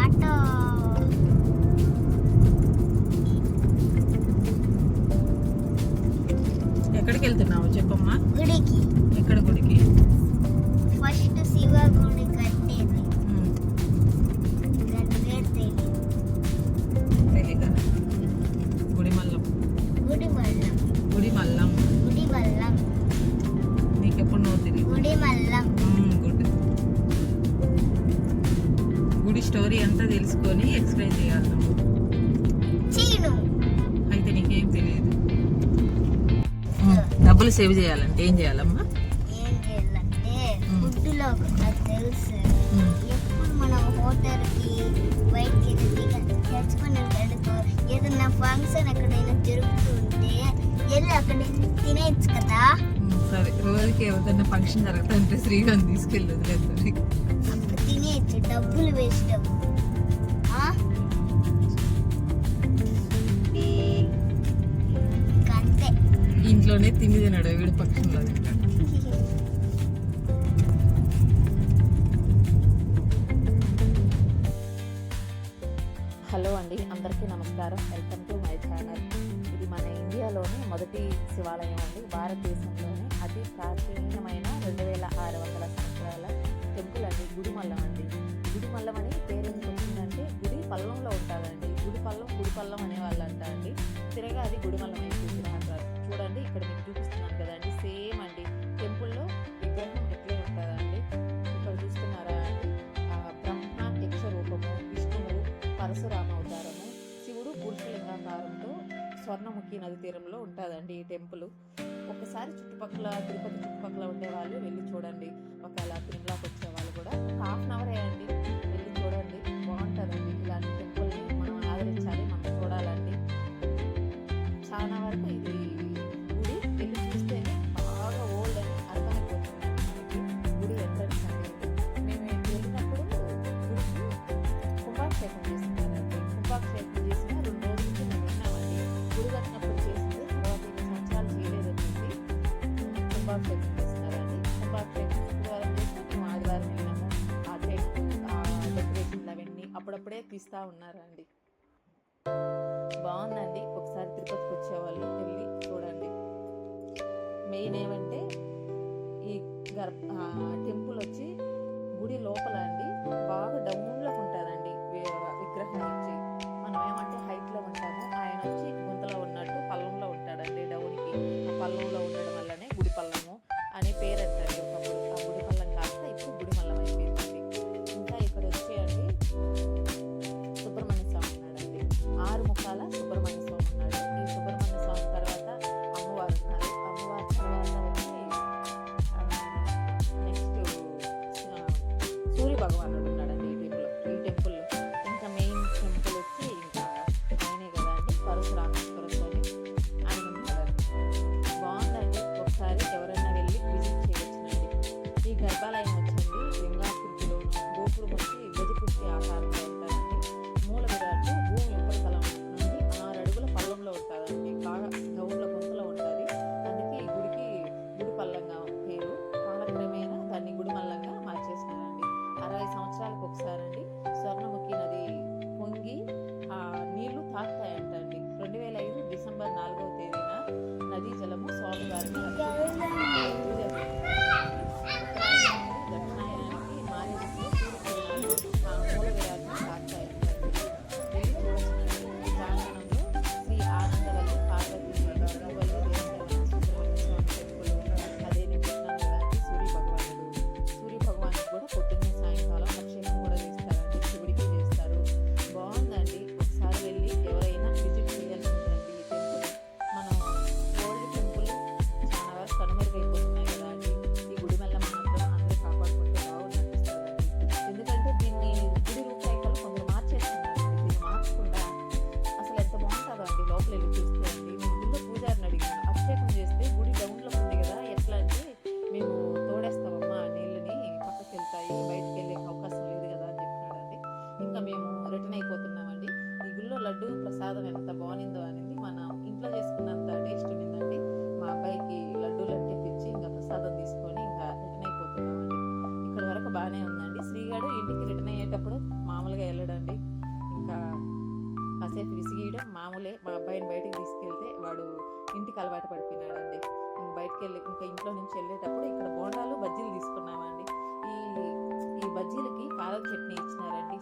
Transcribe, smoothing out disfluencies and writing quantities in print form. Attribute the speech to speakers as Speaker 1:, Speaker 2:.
Speaker 1: Auto
Speaker 2: ఎక్కడికి వెళ్తున్నావు చెప్పమ్మా?
Speaker 1: గుడికి.
Speaker 2: ఎక్కడ గుడికి?
Speaker 1: ఫస్ట్ శివ గుడి కట్టేది. దాని పేరు
Speaker 2: తెలీదా? గుడిమల్లం.
Speaker 1: గుడిమల్లం.
Speaker 2: గుడిమల్లం.
Speaker 1: గుడిమల్లం.
Speaker 2: నీకెప్పుడు నువ్వు తెలియదు?
Speaker 1: గుడిమల్లం.
Speaker 2: గుడ్. గుడి స్టోరీ అంతా తెలుసుకొని ఎక్స్ప్లెయిన్ చేయాలి నువ్వు.
Speaker 1: చీను.
Speaker 2: అయితే నీకేం తెలియదు. డబ్బులు సేవ్ చేయాలంటే ఏం చేయాలమ్మా?
Speaker 1: ఏం చేయాలంటే ఫుడ్లో నాకు తెలుసు. ఎప్పుడు మనం హోటల్కి బయటికి తెచ్చుకునే పెడుతూ ఏదన్నా ఫంక్షన్ ఎక్కడైనా జరుగుతుంటే వెళ్ళి అక్కడ తినేయచ్చు కదా.
Speaker 2: సరే, రోజుకి ఏదైనా ఫంక్షన్ జరుగుతుంటే శ్రీకాంత్ తీసుకెళ్ళి వదిలేస్తుంది.
Speaker 1: అప్పుడు తినేయచ్చు, డబ్బులు వేస్ట్ అవ్వు. అంతే.
Speaker 2: ఇంట్లోనే తిండి తినడు వీడు, పక్షంలో తింటాడు. హలో అండి, అందరికీ నమస్కారం. Welcome to my channel. ఇది మన ఇండియాలోని మొదటి శివాలయం అండి. భారతదేశంలోనే అతి ప్రాచీనమైన 2600 సంవత్సరాల టెంపుల్ అండి, గుడిమల్లం అండి. గుడిమల్లం అని పేరు ఎందుకు వచ్చిందంటే గుడి పల్లంలో ఉంటుందండి. గుడిపల్లం అనేవాళ్ళు అంట అండి. తిరగా అది గుడిమల్లం అయిపోయింది అంటారు. చూడండి, ఇక్కడ మీకు చూపిస్తున్నాను కదండి, సేమ్ అండి. టెంపుల్లో విగ్రహం ఎట్లే ఉంటుందండి. ఇక్కడ చూస్తున్నారా అండి, బ్రహ్మ యక్ష రూపము, విష్ణువు పరశురామ అవతారము, శివుడు పురుషలింగాకారంతో స్వర్ణముఖి నది తీరంలో ఉంటుందండి ఈ టెంపుల్. ఒకసారి చుట్టుపక్కల తిరుపతి చుట్టుపక్కల ఉండే వాళ్ళు వెళ్ళి చూడండి. ఒకవేళ తిరుమలకి వచ్చే వాళ్ళు కూడా ఒక ½ అవర్ అండి, వెళ్ళి చూడండి. బాగుంటుందండి. ఇలాంటి టెంపుల్ని మనం ఆదరించాలి, మనం చూడాలండి. చాలా వరకు ఇది గుడి వెళ్ళి చూస్తేనే బాగా ఓల్డ్ అని అర్థమైపోతుంది మనకి. గుడి ఎంట్రన్స్ అండి. మేము వెళ్ళినప్పుడు గుడికి కుంభాభిషేకం చేస్తున్నారండి. కుంభాభిషేకం చేసిన 2 రోజులకి మేము విన్నామండి. గుడి కట్టినప్పుడు చేసింది, తర్వాత 20 సంవత్సరాలు చేయలేదని చెప్పి కుంభాభిషేకం చేస్తున్నారండి. కుంభాభిషేకం శుక్రవారం చేస్తే మేము ఆదివారం వెళ్ళినాము. ఆ చెట్టు, ఆ డెకరేషన్లు అవన్నీ అప్పుడప్పుడే తీస్తూ ఉన్నారండి. బాగుందండి. ఒకసారి తిరుపతికి వచ్చేవాళ్ళు వెళ్ళి చూడండి. మెయిన్ ఏమంటే ఈ టెంపుల్ వచ్చి గుడి లోపల అండి బాగా డౌన్లోకి ఉంటుందండి. విగ్రహం వచ్చి మనం ఏమంటే హైట్లో ఉంటాము, ఆయన వచ్చి గుంతలో ఉన్నట్టు పల్లంలో ఉంటాడండి. డౌన్కి ఆ పల్లంలో ఉండడం వల్లనే గుడి పల్లము అనే పేరు అంటారు. ఒకప్పుడు ఆ గుడి పల్లం కాస్త ఇప్పుడు గుడిమల్లం అయిపోయిందండి. ఇంకా ఇక్కడ వచ్చేయండి సుబ్రహ్మణ్య స్వామి ఉన్నాడండి. 6 ముఖాల సుబ్రహ్మణ్య స్వామి ఉన్నాడు. ఈ సుబ్రహ్మణ్య స్వామి తర్వాత అమ్మవారు ఉన్నారు. అమ్మవారి తర్వాత వచ్చి నెక్స్ట్ సూర్య భగవానుడు ఉన్నాడండి ఈ టెంపుల్లో. ఇంకా మెయిన్ టెంపుల్ వచ్చి ఇంకా ఆయనే కదండి, పరశురామేశ్వర స్వామి, ఆయన ఉన్నాడండి. బాగుందండి. ఒకసారి ఎవరైనా వెళ్ళి విజిట్ చేయవచ్చునండి. ఈ గర్భాలయం వచ్చింది లింగాకృతిలోను, గోపురం వచ్చి గజపుష్టి ఆకారంలో ఉంటారండి. మూల విరాట్టు భూమి ఉపరితలం నుండి 6 అడుగుల పల్లంలో ఉంటుందండి. బాగా డౌన్లో గుంతలో ఉంటుంది. అందుకే ఈ గుడికి గుడి పల్లంగా పేరు. కాలక్రమేణా దాన్ని గుడిమల్లంగా మార్చేసినారండి. 60 సంవత్సరాలకు ఒకసారి అండి స్వర్ణముఖి నది పొంగి ఆ నీళ్లు తాకుతాయంటండి. 2005 డిసెంబర్ 4వ తేదీన నదీ జలము స్వామివారిని దక్షిణాయనానికి మారే దిశలో సూర్యకిరణాలు ఆ మూల విరాట్ని తాకుతాయంటండి. వెళ్ళి చూడొచ్చునండి. ఈ ప్రాంగణంలో శ్రీ ఆనందవల్లి పార్వతీ శ్రీవల్లి దేవస్థానం, సుబ్రహ్మణ్య స్వామి టెంపుల్, అదే నేను చెప్తున్నాను కదండి సూర్య భగవానుడు కూడా పొద్దున్నే సాయంకాలం అభిషేకం కూడా చేస్తారండి. శివుడికి చేస్తారు. బాగుందండి. ఒకసారి వెళ్ళి ఎవరైనా విజిట్ చేయాల్సిందండి ఈ టెంపుల్. మనం ఓల్డ్ టెంపుల్ చాలా వరకు కనుమరుగైపోతున్నాయి కదా అండి. ఈ గుడిమల్లం మాత్రం అందరూ కాపాడుకుంటే బాగుందనిపిస్తుందండి. ఎందుకంటే దీన్ని గుడి రూపురేఖలు కొందరు మార్చేస్తున్నారండి. దీన్ని మార్చకుండా అసలు ఎంత బాగుంటుందో అండి లోపల వెళ్ళి చూస్తే అండి. నేను గుడిలో పూజారిని అడిగాను, అభిషేకం చేస్తే గుడి డౌన్లో ఉంది కదా, ఎట్లా అంటే మేము తోడేస్తామమ్మా, నీళ్ళని పక్కకి వెళ్తాయి, బయటకు వెళ్ళే అవకాశం లేదు కదా అని చెప్పినాడండి. ఇంకా మేము రిటర్న్ అయిపోతున్నామండి. ఈ గుళ్ళో లడ్డు ప్రసాదం ఎంత బాగుందో అనేది మన ఇంట్లో చేసుకున్నంత టేస్ట్ ఉండిందండి. మా అబ్బాయికి లడ్డూలు అంటే పిచ్చి, ఇంకా ప్రసాదం తీసుకొని ఇంకా రిటర్న్ అయిపోతున్నామండి. ఇక్కడ వరకు బాగానే ఉందండి. శ్రీగాడు ఇంటికి రిటర్న్ అయ్యేటప్పుడు మామూలుగా వెళ్ళడండి. మామూలే. మా అబ్బాయిని బయటికి తీసుకెళ్తే వాడు ఇంటికి అలవాటు పడిపోయినాడండి. ఇంక బయటికి వెళ్ళి ఇంకా ఇంట్లో నుంచి వెళ్ళేటప్పుడు ఇక్కడ బోండాలు బజ్జీలు తీసుకున్నామండి. ఈ ఈ బజ్జీలకి కారం చట్నీ ఇచ్చినారండి.